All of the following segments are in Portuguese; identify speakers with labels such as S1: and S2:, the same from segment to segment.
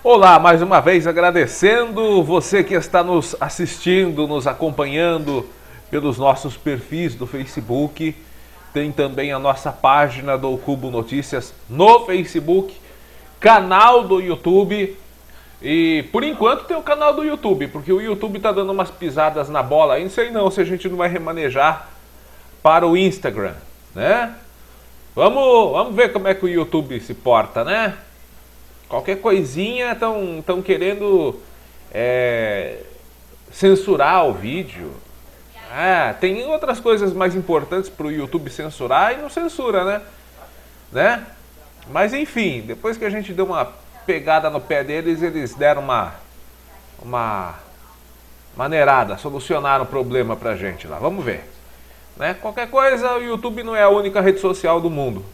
S1: Olá, mais uma vez agradecendo você que está nos assistindo, nos acompanhando pelos nossos perfis do Facebook. Tem também a nossa página do Cubo Notícias no Facebook, canal do YouTube. E por enquanto tem o canal do YouTube, porque o YouTube está dando umas pisadas na bola aí. Não sei não se a gente não vai remanejar para o Instagram, né? Vamos ver como é que o YouTube se porta, né? Qualquer coisinha estão querendo censurar o vídeo. Tem outras coisas mais importantes para o YouTube censurar e não censura, né? Mas enfim, depois que a gente deu uma pegada no pé deles, eles deram uma maneirada, solucionaram o problema pra gente lá. Vamos ver. Né? Qualquer coisa, o YouTube não é a única rede social do mundo.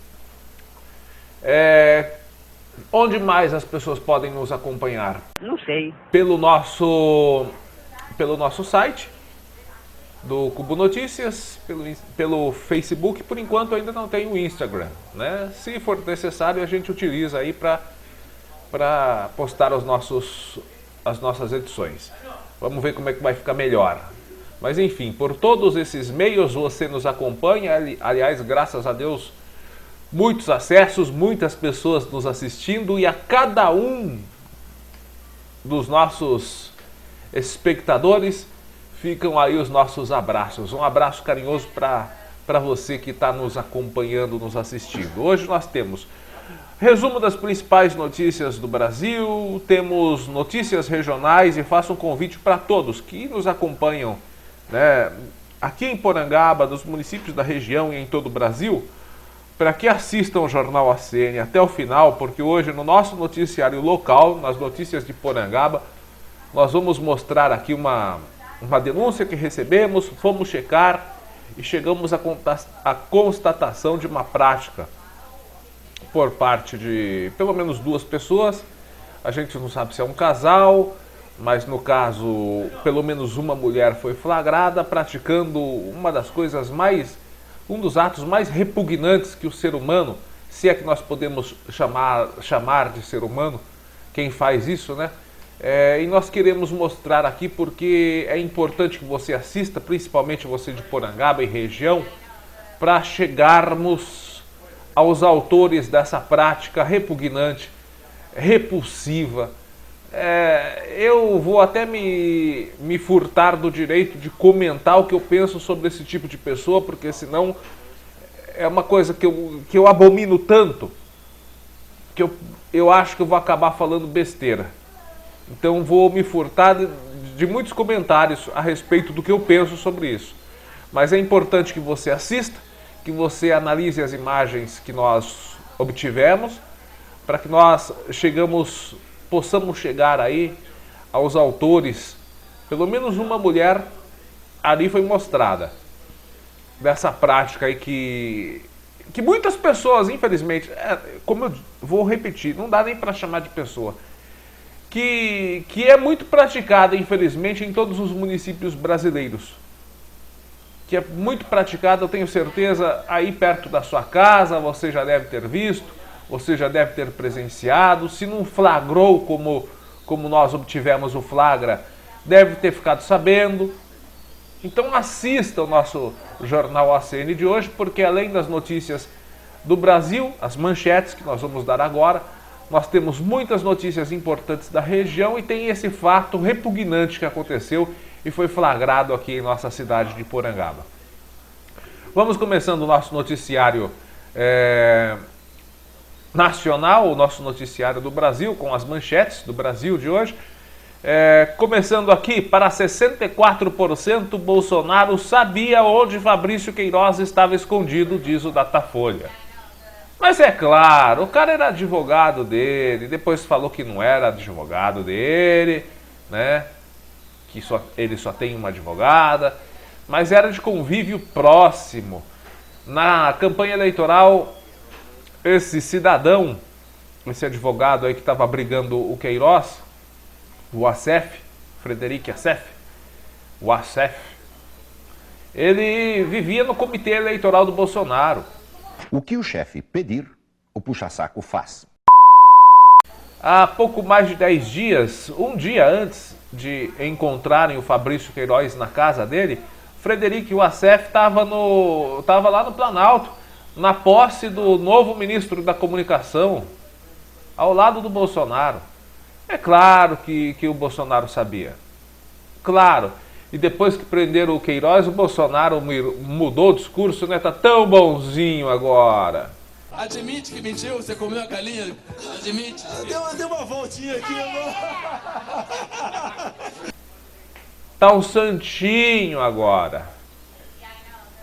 S1: Onde mais as pessoas podem nos acompanhar?
S2: Não sei.
S1: Pelo nosso site do Cubo Notícias, pelo Facebook. Por enquanto ainda não tem o Instagram, né? Se for necessário, a gente utiliza aí para postar as nossas edições. Vamos ver como é que vai ficar melhor. Mas enfim, por todos esses meios você nos acompanha. Aliás, graças a Deus, muitos acessos, muitas pessoas nos assistindo, e a cada um dos nossos espectadores ficam aí os nossos abraços. Um abraço carinhoso para você que está nos acompanhando, nos assistindo. Hoje nós temos resumo das principais notícias do Brasil, temos notícias regionais, e faço um convite para todos que nos acompanham, né, aqui em Porangaba, nos municípios da região e em todo o Brasil, para que assistam o Jornal ACN até o final, porque hoje no nosso noticiário local, nas notícias de Porangaba, nós vamos mostrar aqui uma denúncia que recebemos, fomos checar e chegamos à constatação de uma prática por parte de pelo menos duas pessoas. A gente não sabe se é um casal, mas no caso, pelo menos uma mulher foi flagrada praticando um dos atos mais repugnantes que o ser humano, se é que nós podemos chamar de ser humano, quem faz isso, né? E nós queremos mostrar aqui porque é importante que você assista, principalmente você de Porangaba e região, para chegarmos aos autores dessa prática repugnante, repulsiva. Eu vou até me furtar do direito de comentar o que eu penso sobre esse tipo de pessoa, porque senão é uma coisa que eu abomino tanto, que eu acho que eu vou acabar falando besteira. Então vou me furtar de muitos comentários a respeito do que eu penso sobre isso. Mas é importante que você assista, que você analise as imagens que nós obtivemos, para que nós possamos chegar aí aos autores. Pelo menos uma mulher ali foi mostrada dessa prática aí que muitas pessoas, infelizmente, como eu vou repetir, não dá nem para chamar de pessoa, que é muito praticada, infelizmente, em todos os municípios brasileiros. Que é muito praticada, eu tenho certeza, aí perto da sua casa, você já deve ter visto, você já deve ter presenciado. Se não flagrou como nós obtivemos o flagra, deve ter ficado sabendo. Então assista o nosso Jornal ACN de hoje, porque além das notícias do Brasil, as manchetes que nós vamos dar agora, nós temos muitas notícias importantes da região e tem esse fato repugnante que aconteceu e foi flagrado aqui em nossa cidade de Porangaba. Vamos começando o nosso noticiário nacional, o nosso noticiário do Brasil, com as manchetes do Brasil de hoje. Começando aqui, para 64%, Bolsonaro sabia onde Fabrício Queiroz estava escondido, diz o Datafolha. Mas é claro, o cara era advogado dele, depois falou que não era advogado dele, né? Que ele só tem uma advogada, mas era de convívio próximo. Na campanha eleitoral, esse cidadão, esse advogado aí que estava brigando o Queiroz, o Assef, Frederic Assef, o Assef, ele vivia no comitê eleitoral do Bolsonaro.
S3: O que o chefe pedir, o puxa-saco faz.
S1: Há pouco mais de 10 dias, um dia antes de encontrarem o Fabrício Queiroz na casa dele, Frederico Wassef estava lá no Planalto, na posse do novo ministro da Comunicação, ao lado do Bolsonaro. É claro que o Bolsonaro sabia. Claro. E depois que prenderam o Queiroz, o Bolsonaro mudou o discurso, né? Tá tão bonzinho agora.
S2: Admite que mentiu, você comeu a galinha? Admite. Deu uma voltinha aqui, amor.
S1: Tá um santinho agora.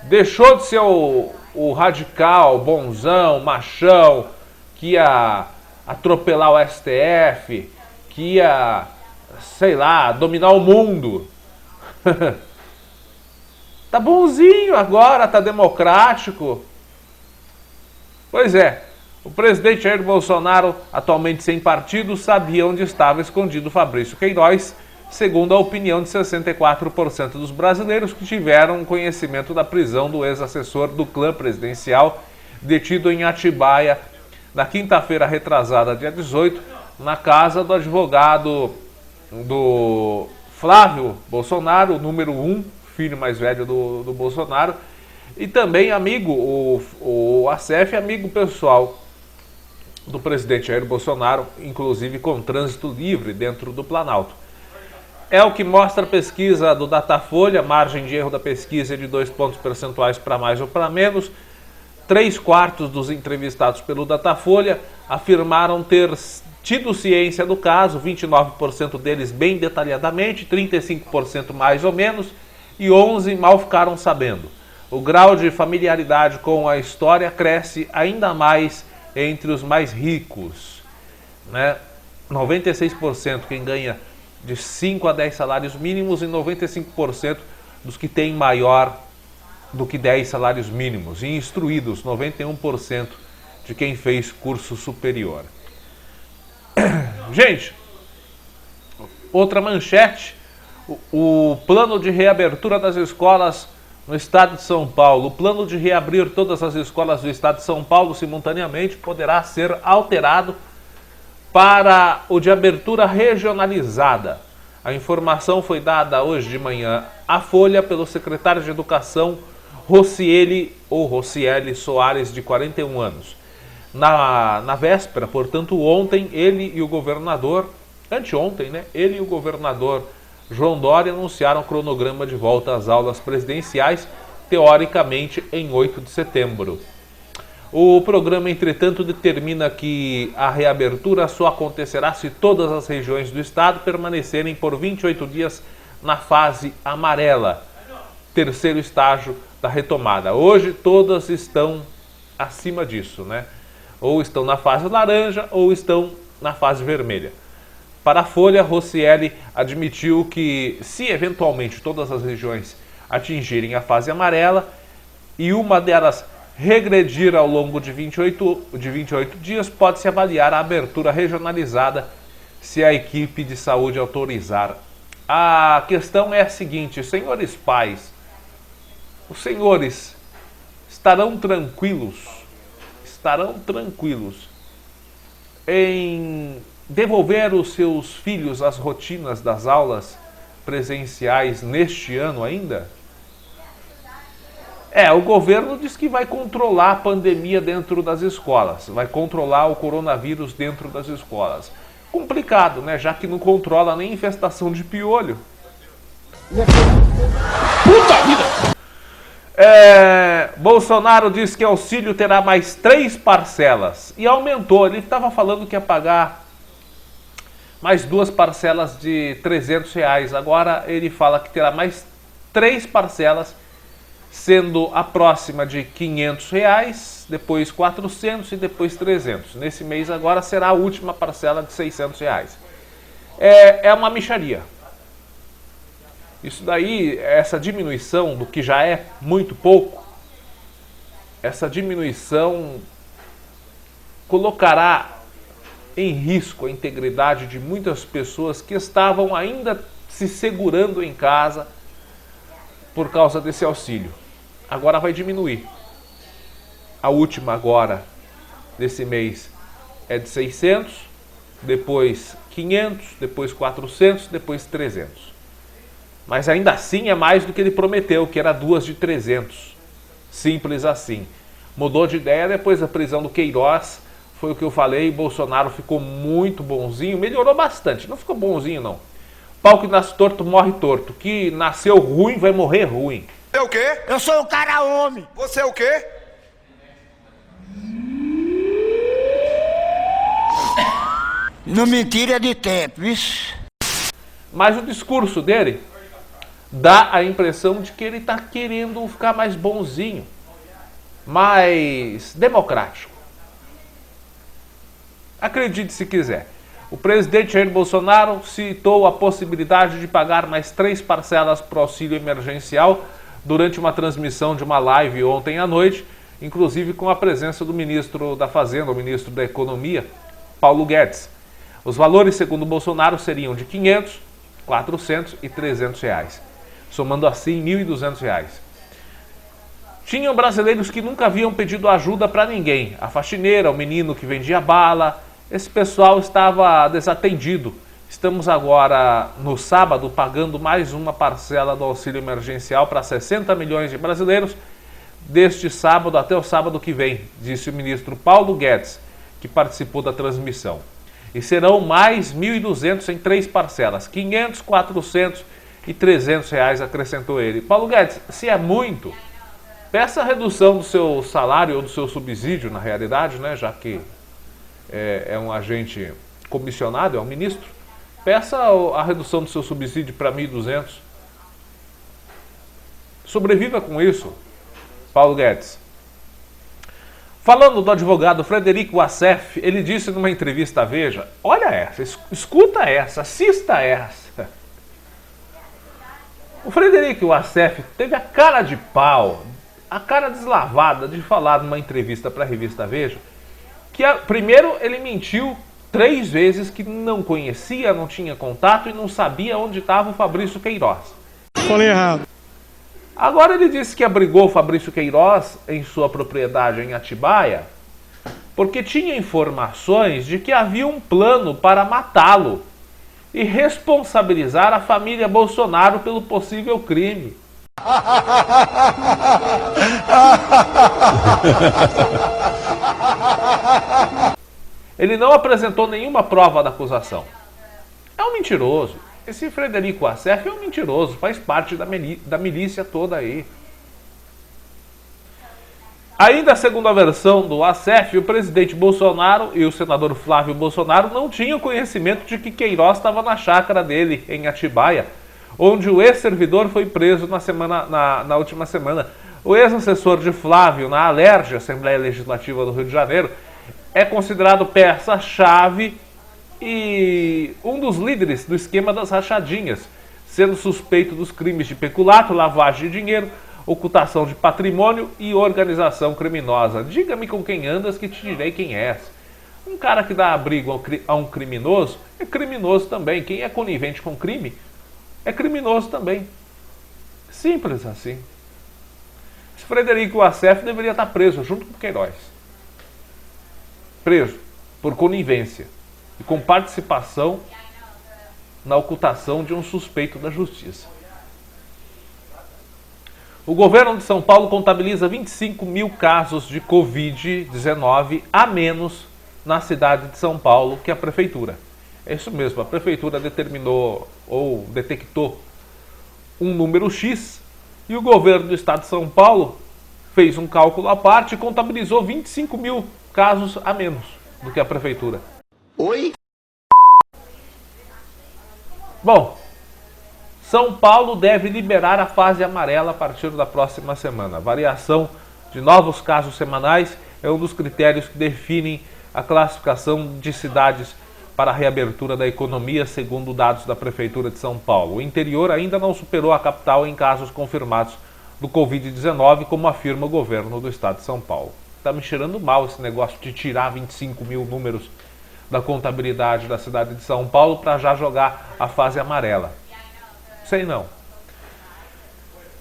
S1: Deixou de ser o radical, bonzão, machão, que ia atropelar o STF, que ia, sei lá, dominar o mundo. Tá bonzinho agora, tá democrático. Pois é, o presidente Jair Bolsonaro, atualmente sem partido, sabia onde estava escondido Fabrício Queiroz, segundo a opinião de 64% dos brasileiros que tiveram conhecimento da prisão do ex-assessor do clã presidencial, detido em Atibaia, na quinta-feira retrasada, dia 18, na casa do advogado do Flávio Bolsonaro, o número 1, filho mais velho do Bolsonaro, e também amigo, o Wassef, amigo pessoal do presidente Jair Bolsonaro, inclusive com trânsito livre dentro do Planalto. É o que mostra a pesquisa do Datafolha, margem de erro da pesquisa é de 2 pontos percentuais para mais ou para menos. 3/4 dos entrevistados pelo Datafolha afirmaram ter tido ciência do caso, 29% deles bem detalhadamente, 35% mais ou menos e 11% mal ficaram sabendo. O grau de familiaridade com a história cresce ainda mais entre os mais ricos, né? 96% quem ganha de 5 a 10 salários mínimos e 95% dos que têm maior do que 10 salários mínimos. E instruídos, 91% de quem fez curso superior. Gente, outra manchete, o plano de reabertura das escolas no estado de São Paulo. O plano de reabrir todas as escolas do estado de São Paulo simultaneamente poderá ser alterado para o de abertura regionalizada. A informação foi dada hoje de manhã à Folha pelo secretário de Educação Rocieli Soares, de 41 anos. Na véspera, portanto, ontem, ele e o governador, anteontem, né? Ele e o governador João Dória anunciaram o cronograma de volta às aulas presidenciais, teoricamente em 8 de setembro. O programa, entretanto, determina que a reabertura só acontecerá se todas as regiões do estado permanecerem por 28 dias na fase amarela, terceiro estágio da retomada. Hoje todas estão acima disso, né? Ou estão na fase laranja ou estão na fase vermelha. Para a Folha, Rocieli admitiu que, se eventualmente todas as regiões atingirem a fase amarela e uma delas regredir ao longo de 28 dias, pode-se avaliar a abertura regionalizada se a equipe de saúde autorizar. A questão é a seguinte, senhores pais, os senhores estarão tranquilos em devolver os seus filhos às rotinas das aulas presenciais neste ano ainda? O governo diz que vai controlar a pandemia dentro das escolas, vai controlar o coronavírus dentro das escolas. Complicado, né? Já que não controla nem infestação de piolho. Puta vida! Bolsonaro diz que auxílio terá mais 3 parcelas e aumentou. Ele estava falando que ia pagar mais 2 parcelas de R$300. Agora ele fala que terá mais 3 parcelas, sendo a próxima de R$500, depois 400 e depois 300. Nesse mês agora será a última parcela de R$600. É uma mixaria. Isso daí, essa diminuição do que já é muito pouco, essa diminuição colocará em risco a integridade de muitas pessoas que estavam ainda se segurando em casa por causa desse auxílio. Agora vai diminuir. A última agora, desse mês, é de 600, depois 500, depois 400, depois 300. Mas ainda assim é mais do que ele prometeu, que era 2 de 300. Simples assim. Mudou de ideia depois da prisão do Queiroz, foi o que eu falei, Bolsonaro ficou muito bonzinho, melhorou bastante, não ficou bonzinho não. Pau que nasce torto, morre torto, que nasceu ruim, vai morrer ruim.
S3: Você é o quê?
S4: Eu sou um cara homem.
S3: Você é o quê?
S4: Não mentira de tempo, isso.
S1: Mas o discurso dele dá a impressão de que ele está querendo ficar mais bonzinho, mais democrático. Acredite se quiser. O presidente Jair Bolsonaro citou a possibilidade de pagar mais 3 parcelas para o auxílio emergencial durante uma transmissão de uma live ontem à noite, inclusive com a presença do ministro da Fazenda, o ministro da Economia, Paulo Guedes. Os valores, segundo Bolsonaro, seriam de 500, 400 e 300 reais, somando assim R$ 1.200. Tinham brasileiros que nunca haviam pedido ajuda para ninguém. A faxineira, o menino que vendia bala, esse pessoal estava desatendido. Estamos agora, no sábado, pagando mais uma parcela do auxílio emergencial para 60 milhões de brasileiros, deste sábado até o sábado que vem, disse o ministro Paulo Guedes, que participou da transmissão. E serão mais 1.200 em 3 parcelas, 500, 400 e 300 reais, acrescentou ele. Paulo Guedes, se é muito, peça a redução do seu salário ou do seu subsídio, na realidade, né, já que é um agente comissionado, é um ministro, peça a redução do seu subsídio para 1.200. Sobreviva com isso, Paulo Guedes. Falando do advogado Frederico Wassef, ele disse numa entrevista à Veja, olha essa, escuta essa, assista essa. O Frederico Wassef teve a cara de pau, a cara deslavada de falar numa entrevista para a revista Veja, que primeiro ele mentiu 3 vezes que não conhecia, não tinha contato e não sabia onde estava o Fabrício Queiroz.
S5: Falei errado.
S1: Agora ele disse que abrigou o Fabrício Queiroz em sua propriedade em Atibaia porque tinha informações de que havia um plano para matá-lo e responsabilizar a família Bolsonaro pelo possível crime. Ele não apresentou nenhuma prova da acusação. É um mentiroso. Esse Frederico Wassef é um mentiroso, faz parte da milícia toda aí. Ainda segundo a versão do Wassef, o presidente Bolsonaro e o senador Flávio Bolsonaro não tinham conhecimento de que Queiroz estava na chácara dele, em Atibaia, onde o ex-servidor foi preso na última semana. O ex-assessor de Flávio na Alerj, Assembleia Legislativa do Rio de Janeiro, é considerado peça-chave e um dos líderes do esquema das rachadinhas, sendo suspeito dos crimes de peculato, lavagem de dinheiro, ocultação de patrimônio e organização criminosa. Diga-me com quem andas que te direi quem és. Um cara que dá abrigo a um criminoso é criminoso também. Quem é conivente com crime é criminoso também. Simples assim. Esse Frederico Wassef deveria estar preso junto com Queiroz. Preso por conivência e com participação na ocultação de um suspeito da justiça. O governo de São Paulo contabiliza 25 mil casos de Covid-19 a menos na cidade de São Paulo que a prefeitura. É isso mesmo, a prefeitura determinou ou detectou um número X e o governo do estado de São Paulo fez um cálculo à parte e contabilizou 25 mil casos a menos do que a prefeitura.
S4: Oi?
S1: Bom, São Paulo deve liberar a fase amarela a partir da próxima semana. A variação de novos casos semanais é um dos critérios que definem a classificação de cidades para a reabertura da economia, segundo dados da Prefeitura de São Paulo. O interior ainda não superou a capital em casos confirmados do Covid-19, como afirma o governo do estado de São Paulo. Está me cheirando mal esse negócio de tirar 25 mil números da contabilidade da cidade de São Paulo para já jogar a fase amarela. Sei não.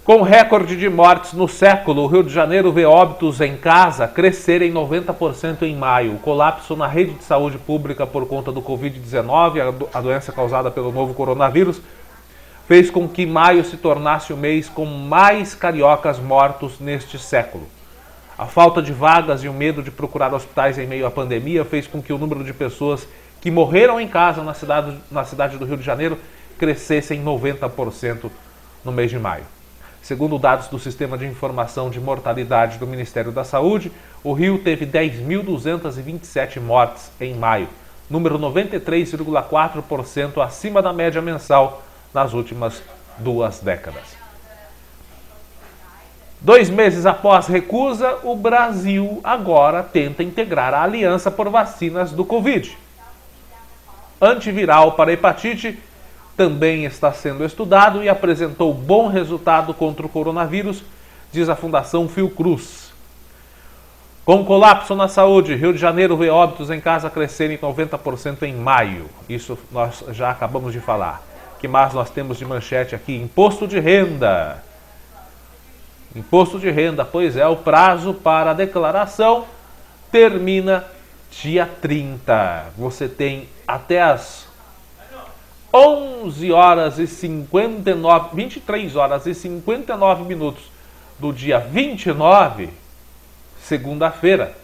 S1: Com recorde de mortes no século, o Rio de Janeiro vê óbitos em casa crescerem 90% em maio. O colapso na rede de saúde pública por conta do Covid-19, a doença causada pelo novo coronavírus, fez com que maio se tornasse o mês com mais cariocas mortos neste século. A falta de vagas e o medo de procurar hospitais em meio à pandemia fez com que o número de pessoas que morreram em casa na cidade do Rio de Janeiro crescesse em 90% no mês de maio. Segundo dados do Sistema de Informação de Mortalidade do Ministério da Saúde, o Rio teve 10.227 mortes em maio, número 93,4% acima da média mensal nas últimas 2 décadas. 2 meses após recusa, o Brasil agora tenta integrar a aliança por vacinas do Covid. Antiviral para hepatite também está sendo estudado e apresentou bom resultado contra o coronavírus, diz a Fundação Fiocruz. Com colapso na saúde, Rio de Janeiro vê óbitos em casa crescerem 90% em maio. Isso nós já acabamos de falar. O que mais nós temos de manchete aqui? Imposto de renda. Imposto de renda, pois é, o prazo para a declaração termina dia 30. Você tem até as 23 horas e 59 minutos do dia 29, segunda-feira,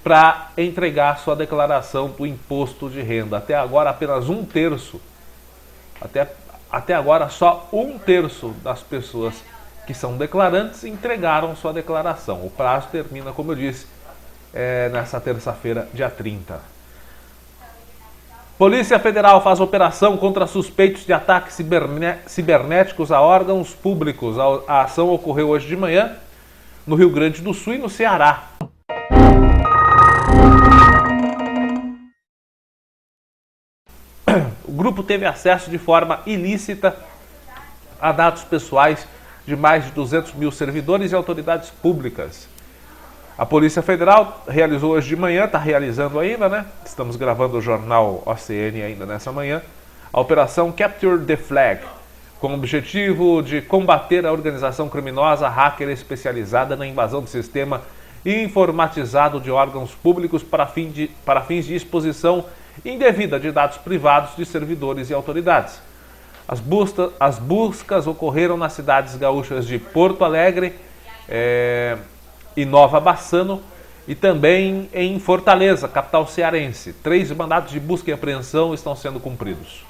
S1: para entregar sua declaração do imposto de renda. Até agora, apenas 1/3, até agora, só 1/3 das pessoas que são declarantes entregaram sua declaração. O prazo termina, como eu disse, nessa terça-feira, dia 30. Polícia Federal faz operação contra suspeitos de ataques cibernéticos a órgãos públicos. A ação ocorreu hoje de manhã no Rio Grande do Sul e no Ceará. O grupo teve acesso de forma ilícita a dados pessoais de mais de 200 mil servidores e autoridades públicas. A Polícia Federal realizou hoje de manhã, está realizando ainda, né? Estamos gravando o jornal OCN ainda nessa manhã, a Operação Capture the Flag, com o objetivo de combater a organização criminosa hacker especializada na invasão do sistema informatizado de órgãos públicos para fins de exposição indevida de dados privados de servidores e autoridades. As buscas ocorreram nas cidades gaúchas de Porto Alegre e Nova Bassano e também em Fortaleza, capital cearense. 3 mandados de busca e apreensão estão sendo cumpridos.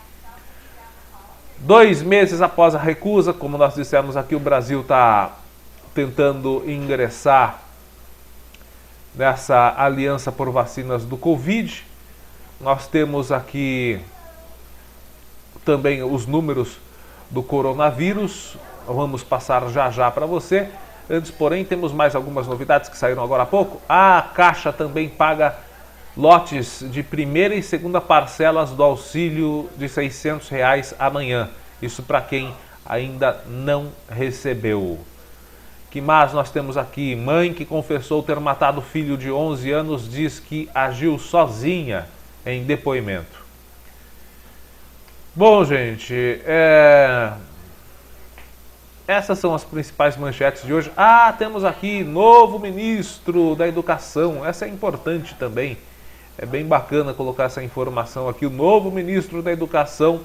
S1: 2 meses após a recusa, como nós dissemos aqui, o Brasil está tentando ingressar nessa aliança por vacinas do Covid. Nós temos aqui também os números do coronavírus. Vamos passar já para você. Antes, porém, temos mais algumas novidades que saíram agora há pouco. A Caixa também paga lotes de primeira e segunda parcelas do auxílio de R$ 600 amanhã. Isso para quem ainda não recebeu. Que mais nós temos aqui? Mãe que confessou ter matado filho de 11 anos diz que agiu sozinha em depoimento. Bom, gente, essas são as principais manchetes de hoje. Temos aqui novo ministro da Educação. Essa é importante também. É bem bacana colocar essa informação aqui. O novo ministro da Educação,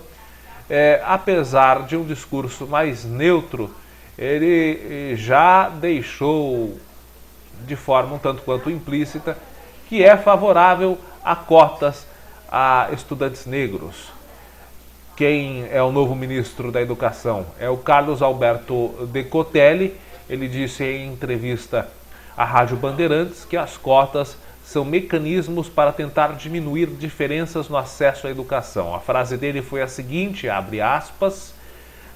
S1: apesar de um discurso mais neutro, ele já deixou de forma um tanto quanto implícita que é favorável a cotas a estudantes negros. Quem é o novo ministro da Educação? É o Carlos Alberto Decotelli. Ele disse em entrevista à Rádio Bandeirantes que as cotas são mecanismos para tentar diminuir diferenças no acesso à educação. A frase dele foi a seguinte, abre aspas,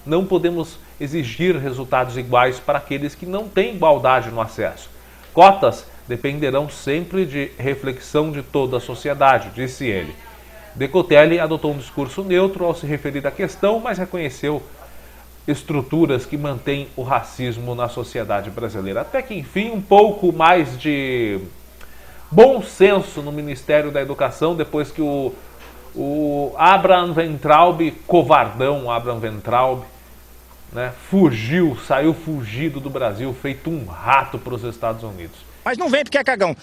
S1: não podemos exigir resultados iguais para aqueles que não têm igualdade no acesso. Cotas dependerão sempre de reflexão de toda a sociedade, disse ele. Decotelli adotou um discurso neutro ao se referir à questão, mas reconheceu estruturas que mantêm o racismo na sociedade brasileira. Até que, enfim, um pouco mais de bom senso no Ministério da Educação, depois que o Abraham Weintraub, covardão Abraham Weintraub, né, saiu fugido do Brasil, feito um rato para os Estados Unidos.
S3: Mas não vem porque é cagão.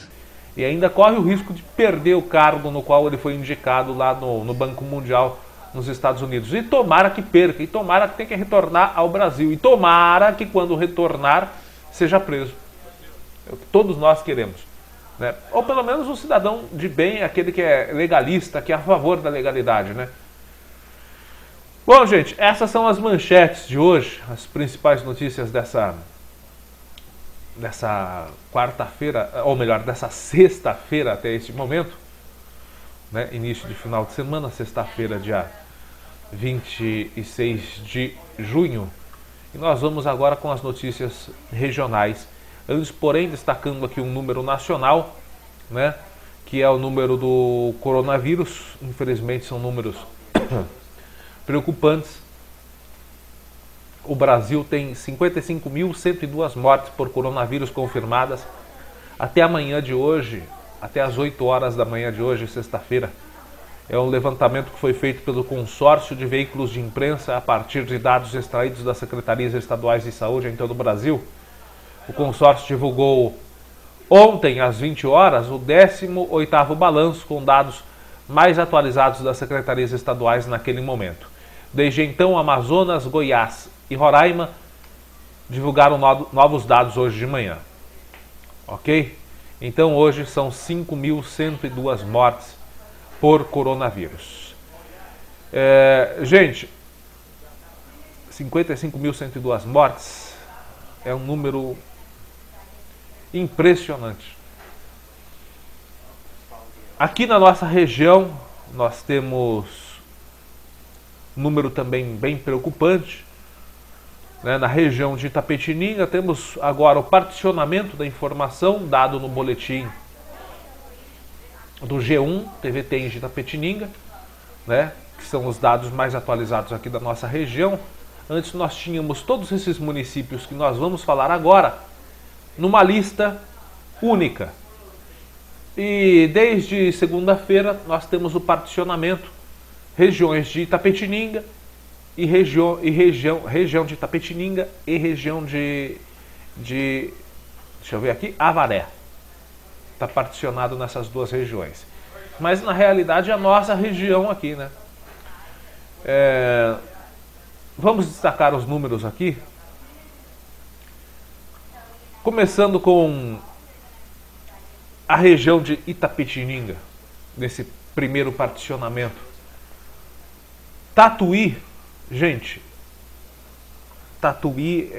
S1: E ainda corre o risco de perder o cargo no qual ele foi indicado lá no Banco Mundial nos Estados Unidos. E tomara que perca, e tomara que tenha que retornar ao Brasil. E tomara que quando retornar seja preso. É o que todos nós queremos, né? Ou pelo menos um cidadão de bem, aquele que é legalista, que é a favor da legalidade, né? Bom, gente, essas são as manchetes de hoje, as principais notícias dessa quarta-feira, ou melhor, dessa sexta-feira até este momento, né? Início de final de semana, sexta-feira, dia 26 de junho. E nós vamos agora com as notícias regionais. Antes, porém, destacando aqui um número nacional, né? Que é o número do coronavírus. Infelizmente são números preocupantes. O Brasil tem 55.102 mortes por coronavírus confirmadas. Até amanhã de hoje, até as 8 horas da manhã de hoje, sexta-feira, é um levantamento que foi feito pelo consórcio de veículos de imprensa a partir de dados extraídos das secretarias estaduais de saúde em todo o Brasil. O consórcio divulgou ontem, às 20 horas, o 18º balanço com dados mais atualizados das secretarias estaduais naquele momento. Desde então, Amazonas, Goiás e Roraima divulgaram novos dados hoje de manhã. Ok? Então hoje são 5.102 mortes por coronavírus. Gente, 55.102 mortes é um número impressionante. Aqui na nossa região nós temos um número também bem preocupante. Na região de Itapetininga temos agora o particionamento da informação dado no boletim do G1, TVT de Itapetininga, né, que são os dados mais atualizados aqui da nossa região. Antes nós tínhamos todos esses municípios que nós vamos falar agora numa lista única. E desde segunda-feira nós temos o particionamento, regiões de Itapetininga, e região de Itapetininga e região de deixa eu ver aqui, Avaré. Está particionado nessas duas regiões. Mas na realidade é a nossa região aqui, né? Vamos destacar os números aqui. Começando com a região de Itapetininga, nesse primeiro particionamento. Tatuí, gente, Tatuí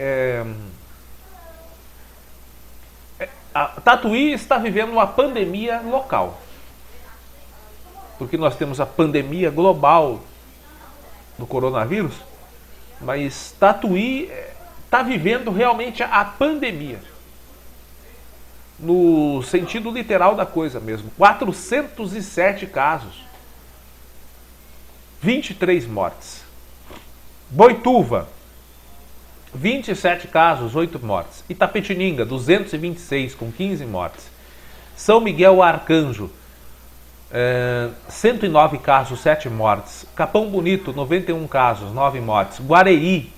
S1: Tatuí está vivendo uma pandemia local. Porque nós temos a pandemia global do coronavírus, mas Tatuí está vivendo realmente a pandemia. No sentido literal da coisa mesmo. 407 casos. 23 mortes. Boituva, 27 casos, 8 mortes. Itapetininga, 226, com 15 mortes. São Miguel Arcanjo, 109 casos, 7 mortes. Capão Bonito, 91 casos, 9 mortes. Guareí,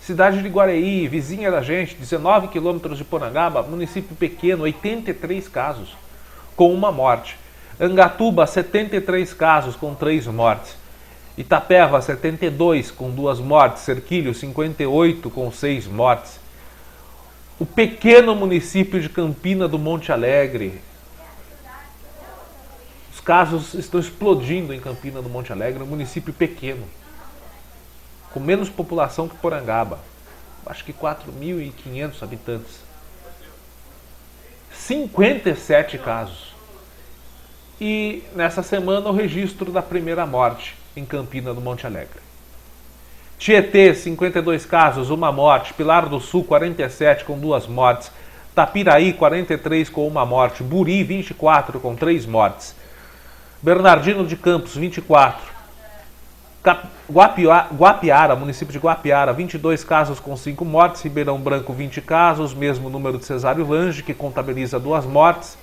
S1: cidade de Guareí, vizinha da gente, 19 quilômetros de Porangaba, município pequeno, 83 casos, com 1 morte. Angatuba, 73 casos, com 3 mortes. Itapeva, 72, com 2 mortes. Serquilho, 58, com 6 mortes. O pequeno município de Campina do Monte Alegre. Os casos estão explodindo em Campina do Monte Alegre, um município pequeno, com menos população que Porangaba. Acho que 4.500 habitantes. 57 casos. E nessa semana o registro da primeira morte em Campina do Monte Alegre. Tietê, 52 casos, 1 morte. Pilar do Sul, 47, com 2 mortes. Tapiraí, 43, com 1 morte. Buri, 24, com 3 mortes. Bernardino de Campos, 24. Guapiara, município de Guapiara, 22 casos com 5 mortes. Ribeirão Branco, 20 casos, mesmo número de Cesário Lange, que contabiliza 2 mortes.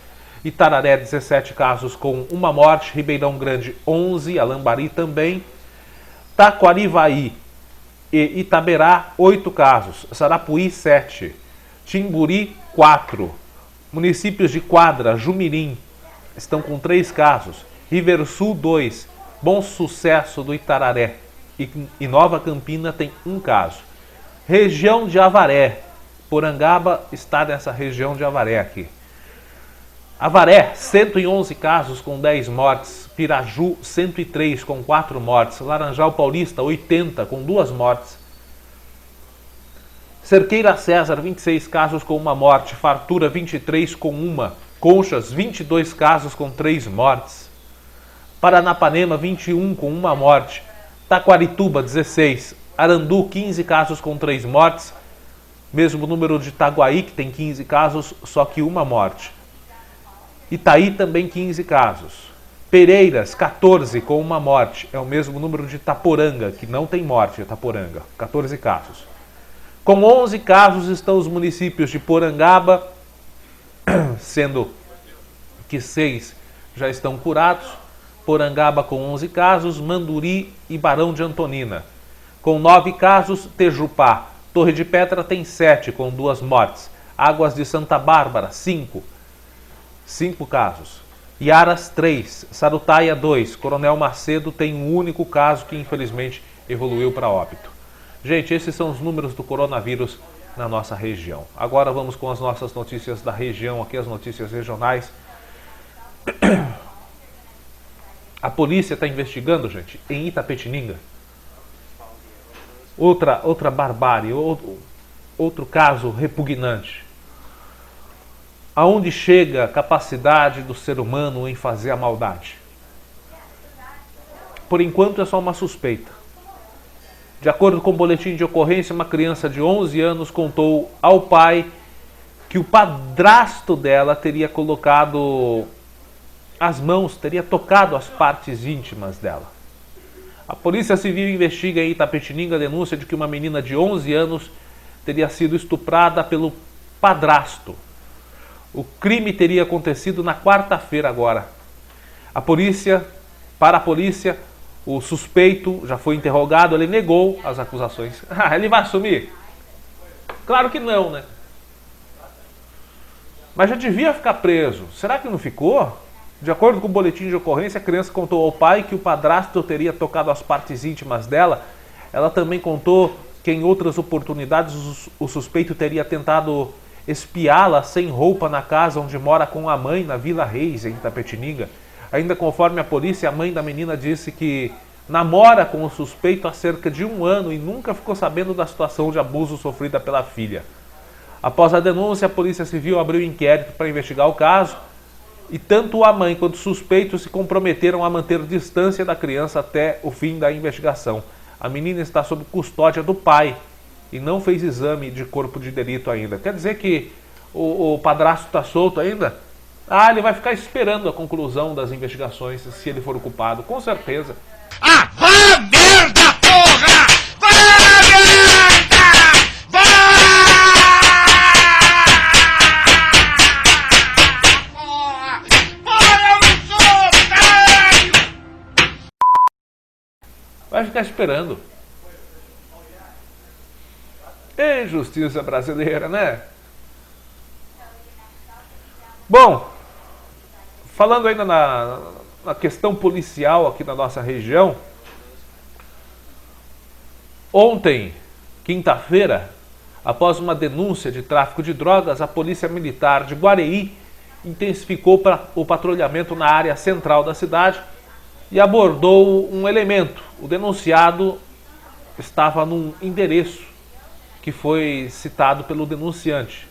S1: Itararé, 17 casos com 1 morte. Ribeirão Grande, 11. Alambari também. Taquarivaí e Itaberá, 8 casos. Sarapuí, 7. Timburi, 4. Municípios de Quadra, Jumirim, estão com 3 casos. Riversul, 2. Bom Sucesso do Itararé e Nova Campina tem 1 caso. Região de Avaré. Porangaba está nessa região de Avaré aqui. Avaré, 111 casos com 10 mortes. Piraju, 103 com 4 mortes. Laranjal Paulista, 80 com 2 mortes. Cerqueira César, 26 casos com 1 morte. Fartura, 23 com 1. Conchas, 22 casos com 3 mortes. Paranapanema, 21 com 1 morte. Taquarituba, 16. Arandu, 15 casos com 3 mortes. Mesmo número de Itaguaí, que tem 15 casos, só que 1 morte. Itaí também 15 casos. Pereiras, 14 com 1 morte. É o mesmo número de Itaporanga, que não tem morte, Itaporanga. 14 casos. Com 11 casos estão os municípios de Porangaba, sendo que 6 já estão curados. Porangaba com 11 casos, Manduri e Barão de Antonina. Com 9 casos, Tejupá. Torre de Petra tem 7, com 2 mortes. Águas de Santa Bárbara, 5. 5 casos. Iaras, 3. Sarutaia, 2. Coronel Macedo tem um único caso que infelizmente evoluiu para óbito. Gente, esses são os números do coronavírus na nossa região. Agora vamos com as nossas notícias da região, aqui as notícias regionais. A polícia está investigando, gente, em Itapetininga. Outra barbárie, outro caso repugnante. Aonde chega a capacidade do ser humano em fazer a maldade? Por enquanto é só uma suspeita. De acordo com o boletim de ocorrência, uma criança de 11 anos contou ao pai que o padrasto dela teria colocado as mãos, teria tocado as partes íntimas dela. A Polícia Civil investiga em Itapetininga a denúncia de que uma menina de 11 anos teria sido estuprada pelo padrasto. O crime teria acontecido na quarta-feira agora. Para a polícia, o suspeito já foi interrogado, ele negou as acusações. Ele vai assumir? Claro que não, né? Mas já devia ficar preso. Será que não ficou? De acordo com o boletim de ocorrência, a criança contou ao pai que o padrasto teria tocado as partes íntimas dela. Ela também contou que em outras oportunidades o suspeito teria tentado espiá-la sem roupa na casa onde mora com a mãe, na Vila Reis, em Itapetininga. Ainda conforme a polícia, a mãe da menina disse que namora com o suspeito há cerca de 1 ano e nunca ficou sabendo da situação de abuso sofrida pela filha. Após a denúncia, a Polícia Civil abriu inquérito para investigar o caso e tanto a mãe quanto o suspeito se comprometeram a manter distância da criança até o fim da investigação. A menina está sob custódia do pai e não fez exame de corpo de delito ainda. Quer dizer que o padrasto está solto ainda? Ele vai ficar esperando a conclusão das investigações, se ele for o culpado, com certeza.
S4: Vá merda, porra! Vá merda! Vá! Porra, eu não sou otário!
S1: Vai ficar esperando. Ei, justiça brasileira, né? Bom, falando ainda na questão policial aqui na nossa região, ontem, quinta-feira, após uma denúncia de tráfico de drogas, a Polícia Militar de Guareí intensificou o patrulhamento na área central da cidade e abordou um elemento. O denunciado estava num endereço que foi citado pelo denunciante.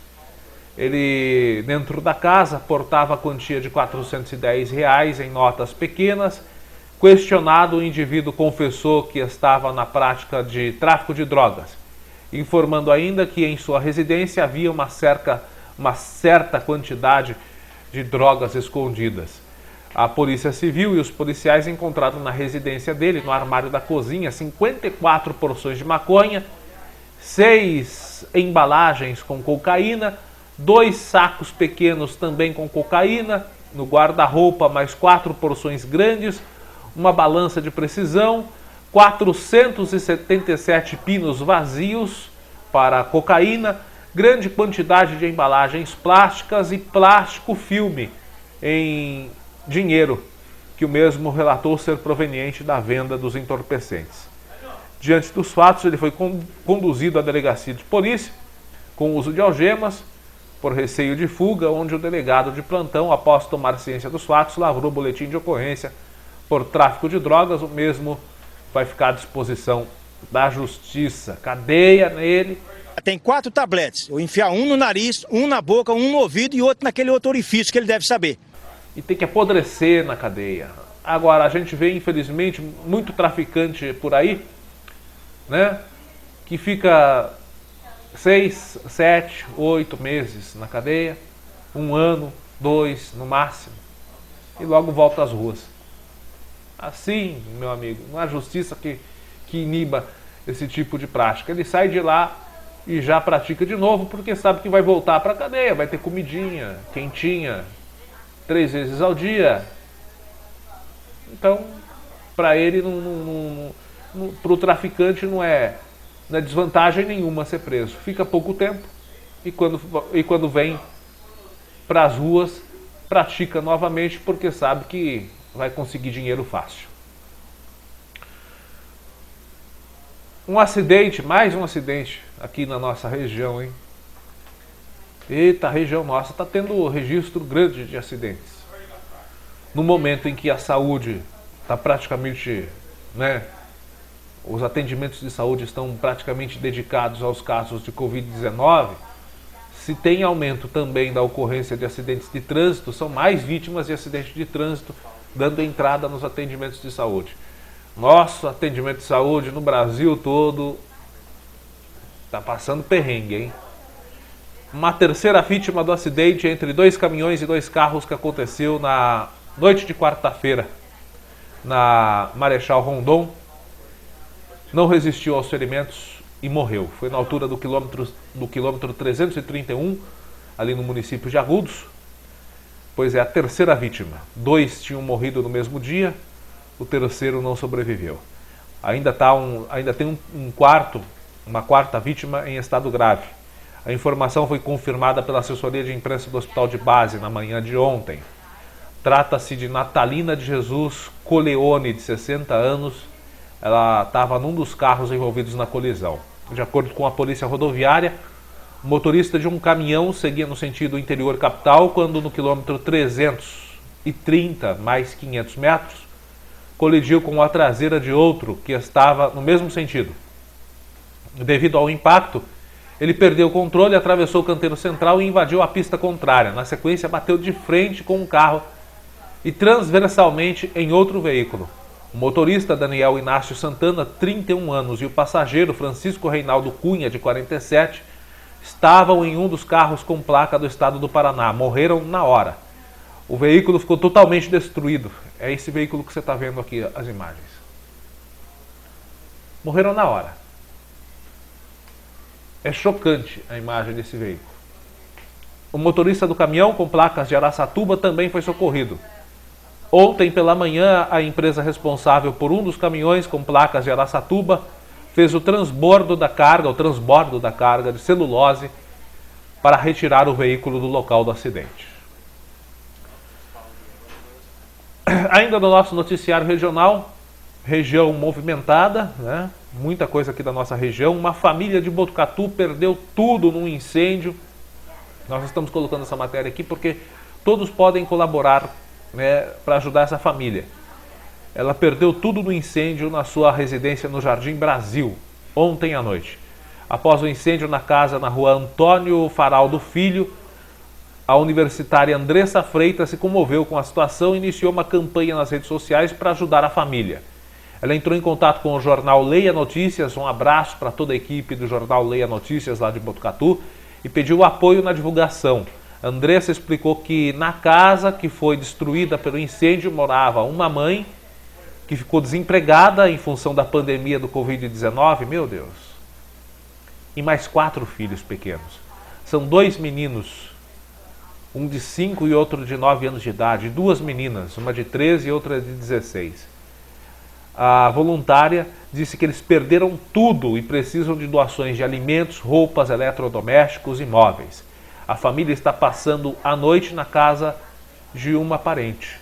S1: Ele, dentro da casa, portava a quantia de R$410 em notas pequenas. Questionado, o indivíduo confessou que estava na prática de tráfico de drogas, informando ainda que em sua residência havia uma certa quantidade de drogas escondidas. A Polícia Civil e os policiais encontraram na residência dele, no armário da cozinha, 54 porções de maconha, 6 embalagens com cocaína, 2 sacos pequenos também com cocaína, no guarda-roupa mais 4 porções grandes, uma balança de precisão, 477 pinos vazios para cocaína, grande quantidade de embalagens plásticas e plástico filme em dinheiro, que o mesmo relatou ser proveniente da venda dos entorpecentes. Diante dos fatos, ele foi conduzido à delegacia de polícia com uso de algemas, por receio de fuga, onde o delegado de plantão, após tomar ciência dos fatos, lavrou boletim de ocorrência por tráfico de drogas. O mesmo vai ficar à disposição da justiça. Cadeia nele.
S3: Tem 4 tabletes, eu enfiar um no nariz, um na boca, um no ouvido e outro naquele outro orifício que ele deve saber.
S1: E tem que apodrecer na cadeia. Agora, a gente vê, infelizmente, muito traficante por aí, né, que fica 6, 7, 8 meses na cadeia, 1 ano, 2 no máximo, e logo volta às ruas. Assim, meu amigo, não há justiça que iniba esse tipo de prática. Ele sai de lá e já pratica de novo, porque sabe que vai voltar para a cadeia, vai ter comidinha, quentinha, 3 vezes ao dia. Então, para ele, para o traficante não é desvantagem nenhuma ser preso. Fica pouco tempo e quando vem para as ruas, pratica novamente, porque sabe que vai conseguir dinheiro fácil. Um acidente, mais um acidente aqui na nossa região, hein? Eita, a região nossa está tendo registro grande de acidentes. No momento em que a saúde está praticamente, né, os atendimentos de saúde estão praticamente dedicados aos casos de Covid-19, se tem aumento também da ocorrência de acidentes de trânsito, são mais vítimas de acidentes de trânsito dando entrada nos atendimentos de saúde. Nosso atendimento de saúde no Brasil todo está passando perrengue, hein? Uma terceira vítima do acidente entre 2 caminhões e 2 carros que aconteceu na noite de quarta-feira na Marechal Rondon não resistiu aos ferimentos e morreu. Foi na altura do quilômetro 331, ali no município de Agudos, pois é a terceira vítima. 2 tinham morrido no mesmo dia, o terceiro não sobreviveu. Ainda tem uma quarta vítima em estado grave. A informação foi confirmada pela assessoria de imprensa do Hospital de Base na manhã de ontem. Trata-se de Natalina de Jesus Coleone, de 60 anos. Ela estava num dos carros envolvidos na colisão. De acordo com a polícia rodoviária, o motorista de um caminhão seguia no sentido interior capital quando no quilômetro 330 mais 500 metros colidiu com a traseira de outro que estava no mesmo sentido. Devido ao impacto, ele perdeu o controle, atravessou o canteiro central e invadiu a pista contrária. Na sequência, bateu de frente com um carro e transversalmente em outro veículo. O motorista Daniel Inácio Santana, 31 anos, e o passageiro Francisco Reinaldo Cunha, de 47, estavam em um dos carros com placa do estado do Paraná. Morreram na hora. O veículo ficou totalmente destruído. É esse veículo que você está vendo aqui, as imagens. Morreram na hora. É chocante a imagem desse veículo. O motorista do caminhão com placas de Araçatuba também foi socorrido. Ontem pela manhã, a empresa responsável por um dos caminhões com placas de Araçatuba fez o transbordo da carga de celulose para retirar o veículo do local do acidente. Ainda no nosso noticiário regional, região movimentada, né? Muita coisa aqui da nossa região. Uma família de Botucatu perdeu tudo num incêndio. Nós estamos colocando essa matéria aqui porque todos podem colaborar, né, para ajudar essa família. Ela perdeu tudo no incêndio na sua residência no Jardim Brasil, ontem à noite. Após o incêndio na casa na rua Antônio Faraldo Filho, a universitária Andressa Freitas se comoveu com a situação e iniciou uma campanha nas redes sociais para ajudar a família. Ela entrou em contato com o jornal Leia Notícias, um abraço para toda a equipe do jornal Leia Notícias lá de Botucatu, e pediu apoio na divulgação. A Andressa explicou que na casa que foi destruída pelo incêndio morava uma mãe que ficou desempregada em função da pandemia do Covid-19, meu Deus, e mais 4 filhos pequenos. São 2 meninos, um de 5 e outro de 9 anos de idade, e 2 meninas, uma de 13 e outra de 16. A voluntária disse que eles perderam tudo e precisam de doações de alimentos, roupas, eletrodomésticos e móveis. A família está passando a noite na casa de uma parente.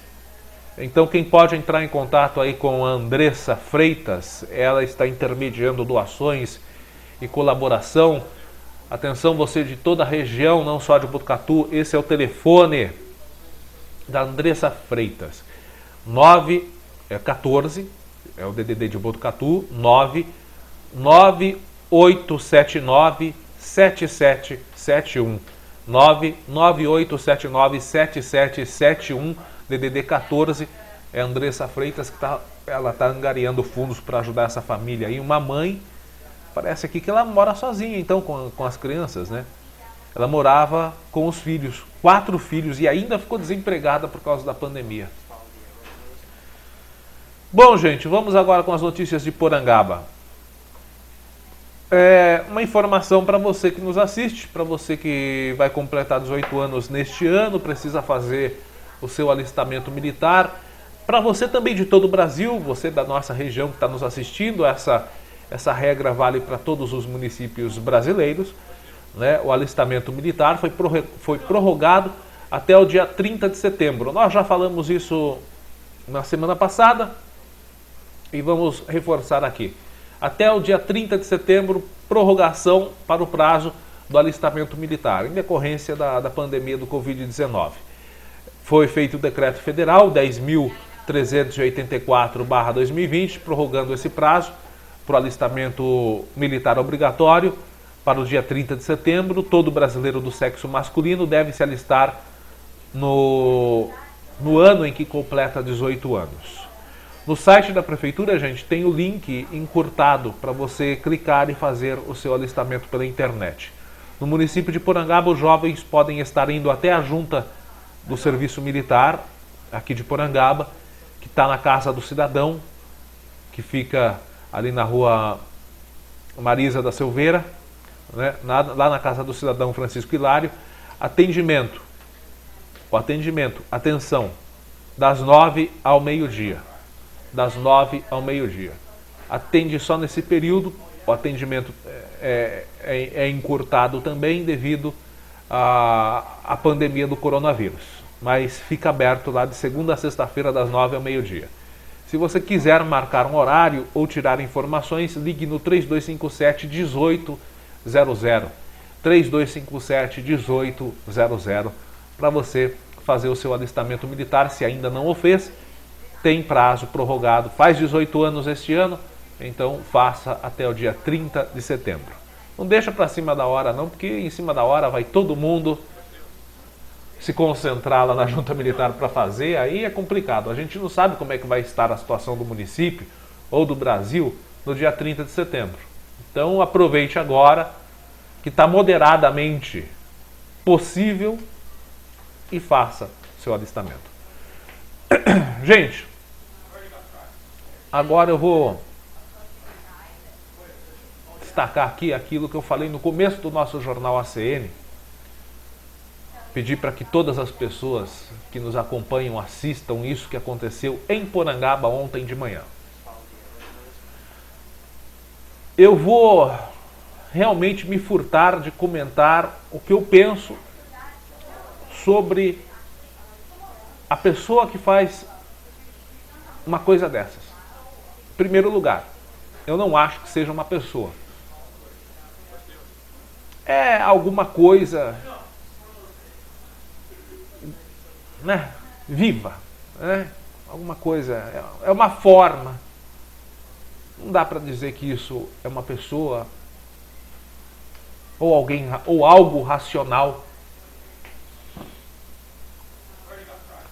S1: Então quem pode entrar em contato aí com a Andressa Freitas, ela está intermediando doações e colaboração. Atenção, você de toda a região, não só de Botucatu, esse é o telefone da Andressa Freitas. 914, é o DDD de Botucatu, 99879 7771. 99879 7771, DDD 14, é a Andressa Freitas que ela está angariando fundos para ajudar essa família. E uma mãe, parece aqui que ela mora sozinha então com as crianças, né? Ela morava com os filhos, 4 filhos, e ainda ficou desempregada por causa da pandemia. Bom, gente, vamos agora com as notícias de Porangaba. Uma informação para você que nos assiste, para você que vai completar 18 anos neste ano, precisa fazer o seu alistamento militar. Para você também de todo o Brasil, você da nossa região que está nos assistindo, essa regra vale para todos os municípios brasileiros, né? O alistamento militar foi prorrogado até o dia 30 de setembro. Nós já falamos isso na semana passada e vamos reforçar aqui. Até o dia 30 de setembro, prorrogação para o prazo do alistamento militar, em decorrência da pandemia do Covid-19. Foi feito o decreto federal 10.384/2020, prorrogando esse prazo para o alistamento militar obrigatório para o dia 30 de setembro. Todo brasileiro do sexo masculino deve se alistar no ano em que completa 18 anos. No site da prefeitura, gente, tem o link encurtado para você clicar e fazer o seu alistamento pela internet. No município de Porangaba, os jovens podem estar indo até a junta do serviço militar, aqui de Porangaba, que está na Casa do Cidadão, que fica ali na rua Marisa da Silveira, né? Lá na Casa do Cidadão Francisco Hilário. Atenção, das 9 ao meio-dia. Das 9 ao meio-dia. Atende só nesse período, o atendimento é encurtado também devido à pandemia do coronavírus. Mas fica aberto lá de segunda a sexta-feira, das 9 ao meio-dia. Se você quiser marcar um horário ou tirar informações, ligue no 3257-1800. 3257-1800 para você fazer o seu alistamento militar, se ainda não o fez. Tem prazo prorrogado, faz 18 anos este ano, então faça até o dia 30 de setembro. Não deixa para cima da hora não, porque em cima da hora vai todo mundo se concentrar lá na junta militar para fazer, aí é complicado. A gente não sabe como é que vai estar a situação do município ou do Brasil no dia 30 de setembro. Então aproveite agora, que está moderadamente possível, e faça seu alistamento. Gente, agora eu vou destacar aqui aquilo que eu falei no começo do nosso jornal ACN. Pedir para que todas as pessoas que nos acompanham assistam isso que aconteceu em Porangaba ontem de manhã. Eu vou realmente me furtar de comentar o que eu penso sobre a pessoa que faz uma coisa dessas. Em primeiro lugar, eu não acho que seja uma pessoa. É alguma coisa, né, viva, né? Alguma coisa, é uma forma. Não dá para dizer que isso é uma pessoa ou alguém ou algo racional.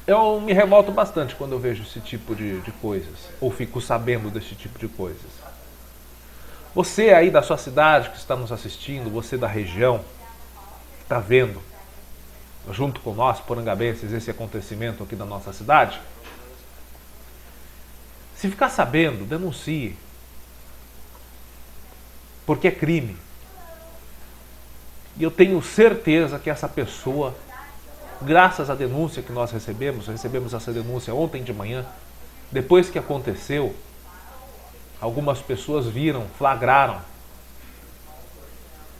S1: Eu me revolto bastante quando eu vejo esse tipo de coisas, ou fico sabendo desse tipo de coisas. Você aí da sua cidade que está nos assistindo, você da região, que está vendo, junto com nós, porangabenses, esse acontecimento aqui da nossa cidade, se ficar sabendo, denuncie. Porque é crime. E eu tenho certeza que essa pessoa, graças à denúncia que nós recebemos essa denúncia ontem de manhã, depois que aconteceu, Algumas pessoas viram, flagraram,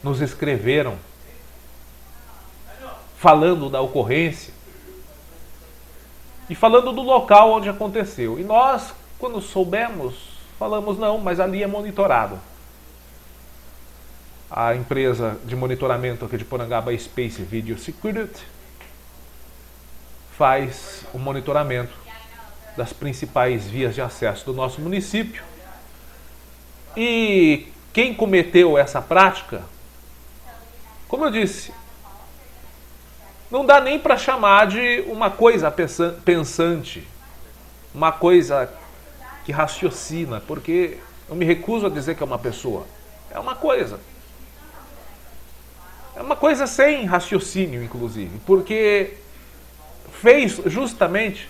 S1: nos escreveram, falando da ocorrência e falando do local onde aconteceu. E nós, quando soubemos, falamos não, mas ali é monitorado. A empresa de monitoramento aqui de Porangaba, Space Video Security, faz o monitoramento das principais vias de acesso do nosso município. E quem cometeu essa prática, como eu disse, não dá nem para chamar de uma coisa pensante, uma coisa que raciocina, porque eu me recuso a dizer que é uma pessoa. É uma coisa. É uma coisa sem raciocínio, inclusive, porque fez justamente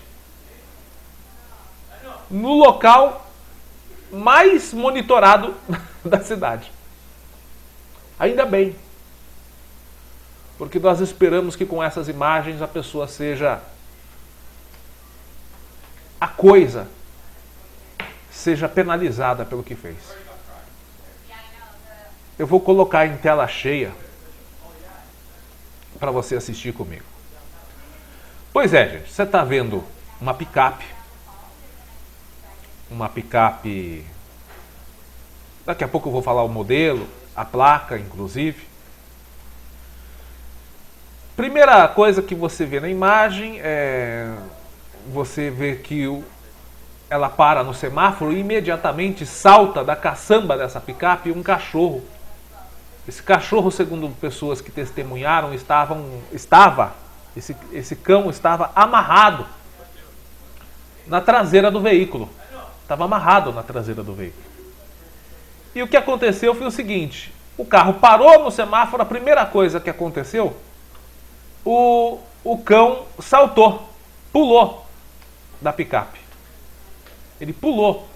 S1: no local mais monitorado da cidade. Ainda bem. Porque nós esperamos que com essas imagens a pessoa seja... a coisa seja penalizada pelo que fez. Eu vou colocar em tela cheia para você assistir comigo. Pois é, gente, você está vendo uma picape. Uma picape... Daqui a pouco eu vou falar o modelo, a placa, inclusive. Primeira coisa que você vê na imagem é... Você vê que ela para no semáforo e imediatamente salta da caçamba dessa picape um cachorro. Esse cachorro, segundo pessoas que testemunharam, esse cão estava amarrado na traseira do veículo. Estava amarrado na traseira do veículo. E o que aconteceu foi o seguinte: o carro parou no semáforo, a primeira coisa que aconteceu, o cão saltou, pulou da picape. Ele pulou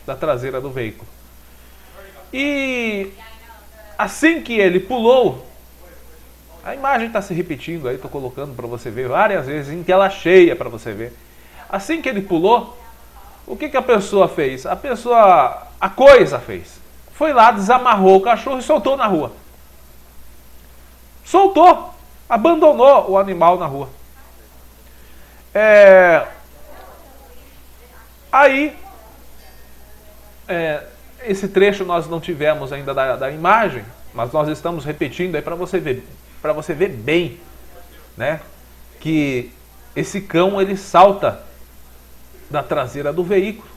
S1: da traseira do veículo. E assim que ele pulou, a imagem está se repetindo aí, estou colocando para você ver várias vezes, em tela cheia para você ver. Assim que ele pulou, o que a pessoa fez? A coisa fez. Foi lá, desamarrou o cachorro e soltou na rua. Soltou, abandonou o animal na rua. Esse trecho nós não tivemos ainda da imagem, mas nós estamos repetindo aí para você ver bem, né, que esse cão ele salta da traseira do veículo.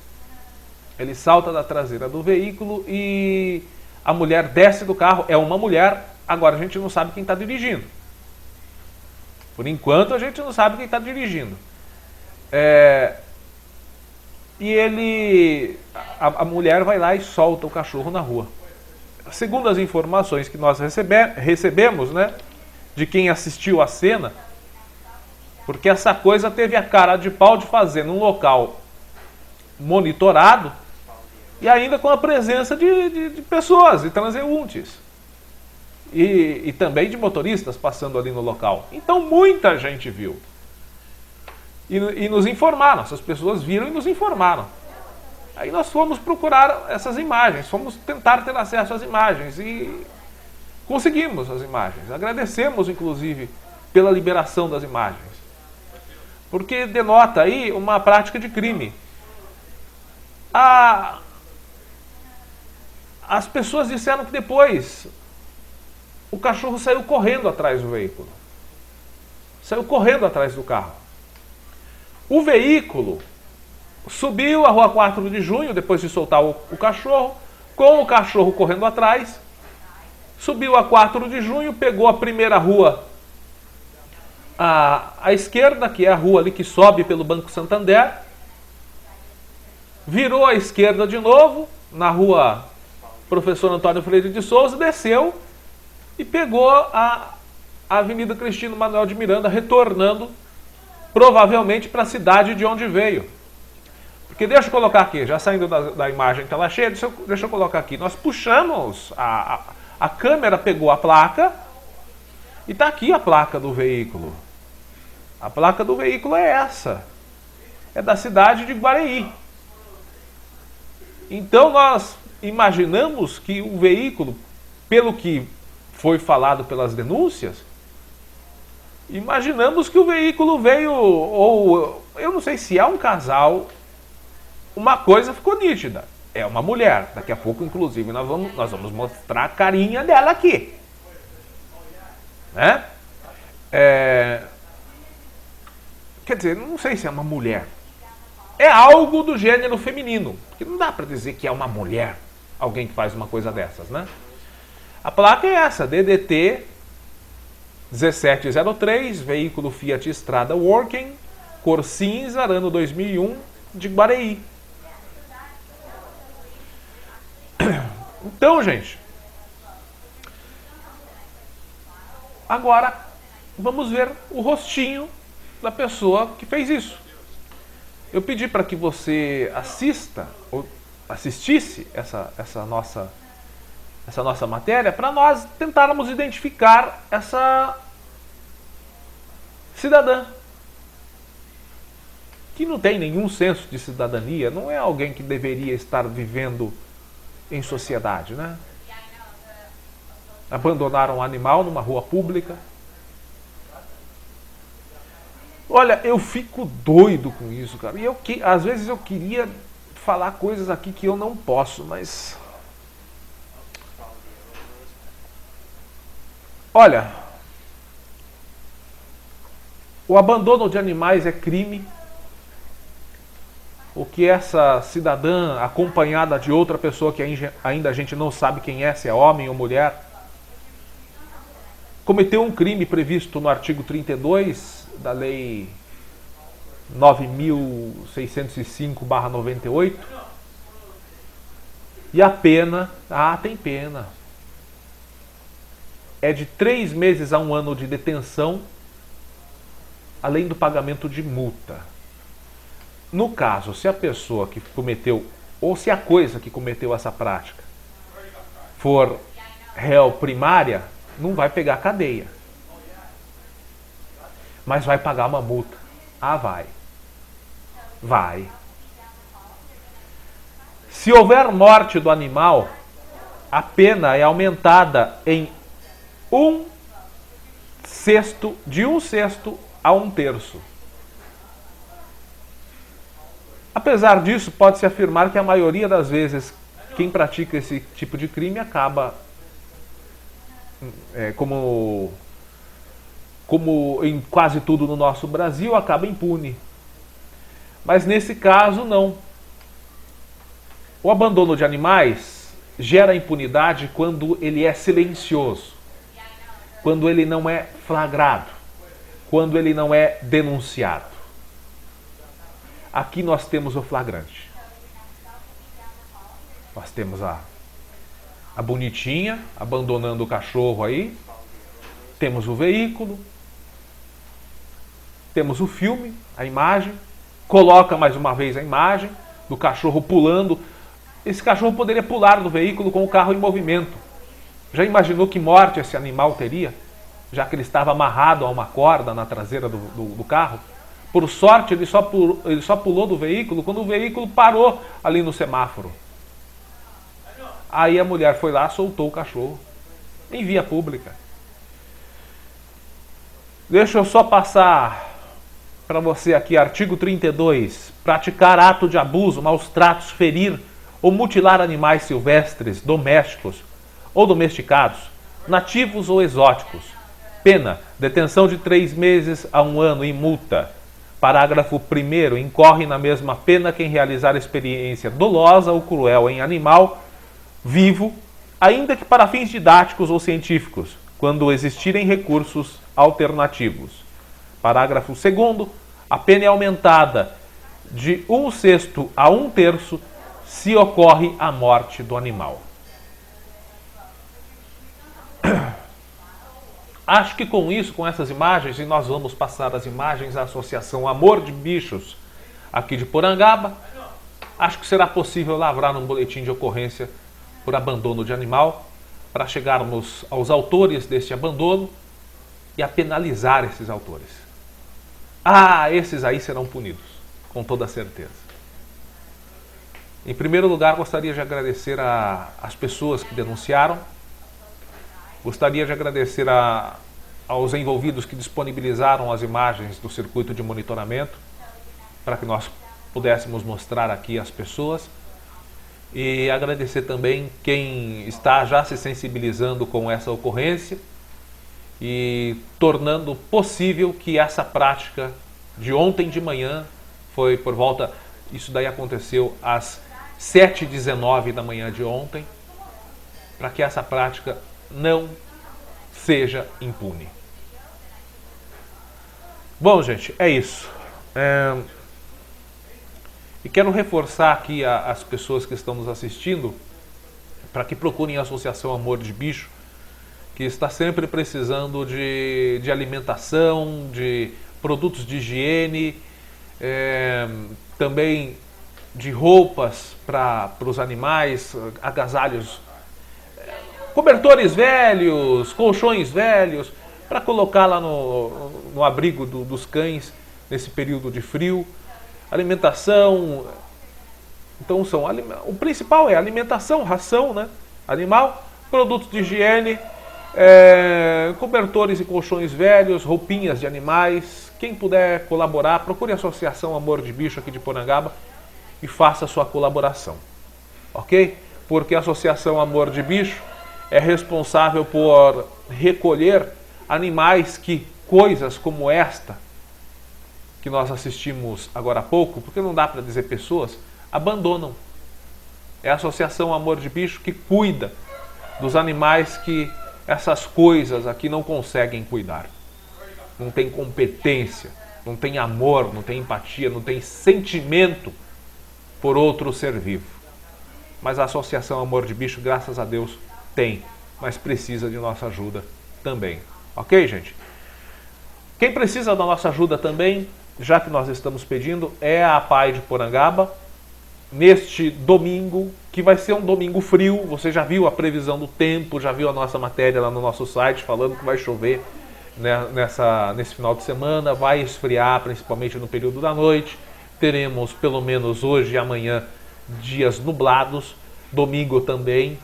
S1: Ele salta da traseira do veículo e a mulher desce do carro. É uma mulher, agora a gente não sabe quem está dirigindo. Por enquanto a gente não sabe quem está dirigindo. E a mulher vai lá e solta o cachorro na rua. Segundo as informações que nós recebemos, né, de quem assistiu a cena, porque essa coisa teve a cara de pau de fazer num local monitorado e ainda com a presença de pessoas, de transeuntes e também de motoristas passando ali no local. Então muita gente viu e nos informaram, essas pessoas viram e nos informaram. Aí nós fomos procurar essas imagens, fomos tentar ter acesso às imagens e conseguimos as imagens. Agradecemos inclusive pela liberação das imagens, porque denota aí uma prática de crime. As pessoas disseram que depois o cachorro saiu correndo atrás do veículo. Saiu correndo atrás do carro. O veículo subiu a rua 4 de junho, depois de soltar o cachorro, com o cachorro correndo atrás. Subiu a 4 de junho, pegou a primeira rua à esquerda, que é a rua ali que sobe pelo Banco Santander. Virou à esquerda de novo, na rua Professor Antônio Freire de Souza, desceu e pegou a Avenida Cristino Manuel de Miranda, retornando provavelmente para a cidade de onde veio. Porque deixa eu colocar aqui, já saindo da imagem tela cheia, deixa eu colocar aqui. Nós puxamos, a câmera pegou a placa e está aqui a placa do veículo. A placa do veículo é essa. É da cidade de Guareí. Então nós imaginamos que o veículo, pelo que foi falado pelas denúncias, imaginamos que o veículo veio, ou eu não sei se é um casal, uma coisa ficou nítida, é uma mulher. Daqui a pouco, inclusive, nós vamos mostrar a carinha dela aqui. Né? Quer dizer, não sei se é uma mulher. É algo do gênero feminino, porque não dá para dizer que é uma mulher, alguém que faz uma coisa dessas, né? A placa é essa, DDT 1703, veículo Fiat Strada Working, cor cinza, ano 2001, de Guareí. Então, gente, agora vamos ver o rostinho da pessoa que fez isso. Eu pedi para que você assista, ou assistisse essa nossa matéria, para nós tentarmos identificar essa cidadã que não tem nenhum senso de cidadania, não é alguém que deveria estar vivendo em sociedade, né? Abandonaram um animal numa rua pública. Olha, eu fico doido com isso, cara. E às vezes eu queria falar coisas aqui que eu não posso, mas... Olha, o abandono de animais é crime. O que essa cidadã, acompanhada de outra pessoa que ainda a gente não sabe quem é, se é homem ou mulher, cometeu um crime previsto no artigo 32 da Lei 9.605/98. E a pena, tem pena, é de 3 meses a 1 ano de detenção, além do pagamento de multa. No caso, se a pessoa que cometeu, ou se a coisa que cometeu essa prática for réu primária, não vai pegar cadeia, mas vai pagar uma multa. Vai. Se houver morte do animal, a pena é aumentada em 1/6, de 1/6 a 1/3. Apesar disso, pode-se afirmar que a maioria das vezes quem pratica esse tipo de crime acaba, como em quase tudo no nosso Brasil, acaba impune. Mas nesse caso, não. O abandono de animais gera impunidade quando ele é silencioso, quando ele não é flagrado, quando ele não é denunciado. Aqui nós temos o flagrante. Nós temos a bonitinha abandonando o cachorro aí. Temos o veículo. Temos o filme, a imagem. Coloca mais uma vez a imagem do cachorro pulando. Esse cachorro poderia pular do veículo com o carro em movimento. Já imaginou que morte esse animal teria? Já que ele estava amarrado a uma corda na traseira do carro? Por sorte, ele só pulou do veículo quando o veículo parou ali no semáforo. Aí a mulher foi lá, soltou o cachorro em via pública. Deixa eu só passar para você aqui, artigo 32. Praticar ato de abuso, maus tratos, ferir ou mutilar animais silvestres, domésticos ou domesticados, nativos ou exóticos. Pena, detenção de 3 meses a 1 ano e multa. Parágrafo 1º. Incorre na mesma pena quem realizar experiência dolosa ou cruel em animal vivo, ainda que para fins didáticos ou científicos, quando existirem recursos alternativos. Parágrafo 2º. A pena é aumentada de 1/6 a 1/3 se ocorre a morte do animal. Acho que com isso, com essas imagens, e nós vamos passar as imagens à Associação Amor de Bichos aqui de Porangaba, acho que será possível lavrar um boletim de ocorrência por abandono de animal, para chegarmos aos autores deste abandono e a penalizar esses autores. Esses aí serão punidos, com toda certeza. Em primeiro lugar, gostaria de agradecer às pessoas que denunciaram, gostaria de agradecer aos envolvidos que disponibilizaram as imagens do circuito de monitoramento, para que nós pudéssemos mostrar aqui às pessoas, e agradecer também quem está já se sensibilizando com essa ocorrência e tornando possível que essa prática de ontem de manhã, foi por volta, isso daí aconteceu às 7h19 da manhã de ontem, para que essa prática não seja impune. Bom, gente, é isso. E quero reforçar aqui as pessoas que estão nos assistindo para que procurem a Associação Amor de Bicho, que está sempre precisando de alimentação, de produtos de higiene, também de roupas para os animais, agasalhos, cobertores velhos, colchões velhos, para colocar lá no abrigo dos cães nesse período de frio. Alimentação, então o principal é alimentação, ração, né, animal, produtos de higiene, cobertores e colchões velhos, roupinhas de animais. Quem puder colaborar, procure a Associação Amor de Bicho aqui de Porangaba e faça a sua colaboração, ok? Porque a Associação Amor de Bicho é responsável por recolher animais que coisas como esta que nós assistimos agora há pouco, porque não dá para dizer pessoas, abandonam. É a Associação Amor de Bicho que cuida dos animais que essas coisas aqui não conseguem cuidar. Não tem competência, não tem amor, não tem empatia, não tem sentimento por outro ser vivo. Mas a Associação Amor de Bicho, graças a Deus, tem, mas precisa de nossa ajuda também. Ok, gente? Quem precisa da nossa ajuda também, já que nós estamos pedindo, é a APAI de Porangaba, neste domingo, que vai ser um domingo frio. Você já viu a previsão do tempo, já viu a nossa matéria lá no nosso site, falando que vai chover, né, nesse final de semana, vai esfriar, principalmente no período da noite. Teremos, pelo menos hoje e amanhã, dias nublados, domingo também.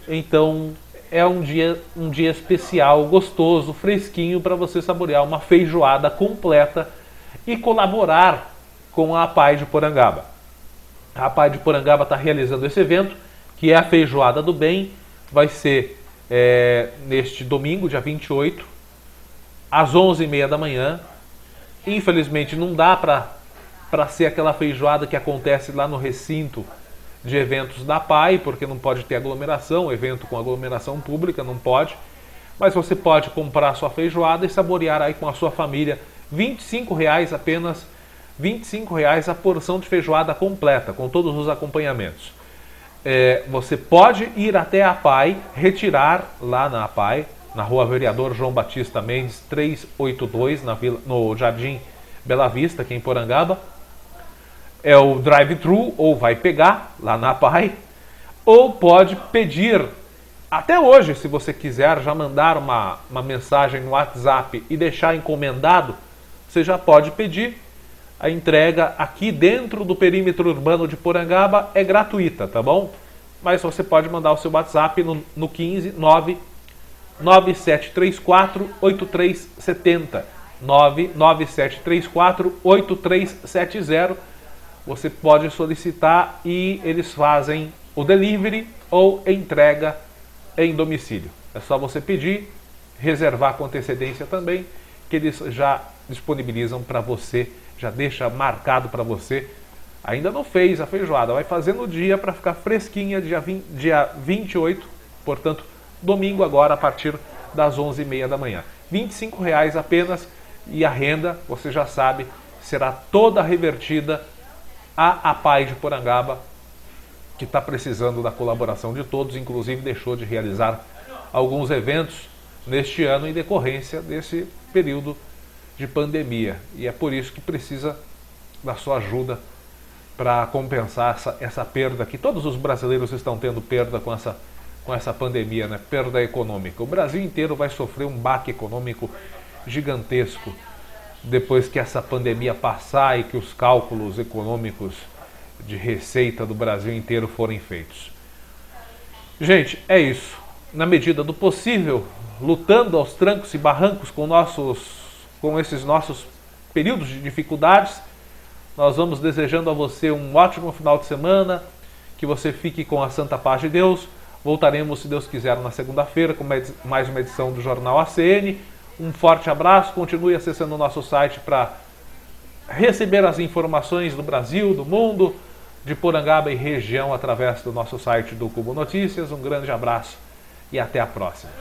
S1: Então, é um dia especial, gostoso, fresquinho, para você saborear uma feijoada completa e colaborar com a APAI de Porangaba. A APAI de Porangaba está realizando esse evento, que é a Feijoada do Bem. Vai ser neste domingo, dia 28, às 11h30 da manhã. Infelizmente não dá para ser aquela feijoada que acontece lá no recinto de eventos da APAI, porque não pode ter aglomeração, evento com aglomeração pública, não pode. Mas você pode comprar a sua feijoada e saborear aí com a sua família. R$ 25,00 apenas, R$ 25,00 a porção de feijoada completa, com todos os acompanhamentos. Você pode ir até a APAI, retirar lá na APAI, na Rua Vereador João Batista Mendes, 382, no Jardim Bela Vista, aqui em Porangaba. É o drive-thru, ou vai pegar lá na APAI, ou pode pedir, até hoje, se você quiser já mandar uma mensagem no WhatsApp e deixar encomendado, você já pode pedir. A entrega aqui dentro do perímetro urbano de Porangaba é gratuita, tá bom? Mas você pode mandar o seu WhatsApp no 15 99734 8370, 99734 8370. Você pode solicitar e eles fazem o delivery ou entrega em domicílio. É só você pedir, reservar com antecedência também, que eles já disponibilizam para você, já deixa marcado para você. Ainda não fez a feijoada, vai fazer no dia para ficar fresquinha, dia 28, portanto, domingo agora a partir das 11h30 da manhã. R$ 25,00 apenas, e a renda, você já sabe, será toda revertida à APAI de Porangaba, que está precisando da colaboração de todos, inclusive deixou de realizar alguns eventos neste ano em decorrência desse período de pandemia. E é por isso que precisa da sua ajuda para compensar essa perda que todos os brasileiros estão tendo perda com essa pandemia, né? Perda econômica. O Brasil inteiro vai sofrer um baque econômico gigantesco depois que essa pandemia passar e que os cálculos econômicos de receita do Brasil inteiro forem feitos. Gente, é isso. Na medida do possível, lutando aos trancos e barrancos com esses nossos períodos de dificuldades, nós vamos desejando a você um ótimo final de semana, que você fique com a santa paz de Deus. Voltaremos, se Deus quiser, na segunda-feira com mais uma edição do Jornal ACN. Um forte abraço, continue acessando o nosso site para receber as informações do Brasil, do mundo, de Porangaba e região através do nosso site do Cubo Notícias. Um grande abraço e até a próxima.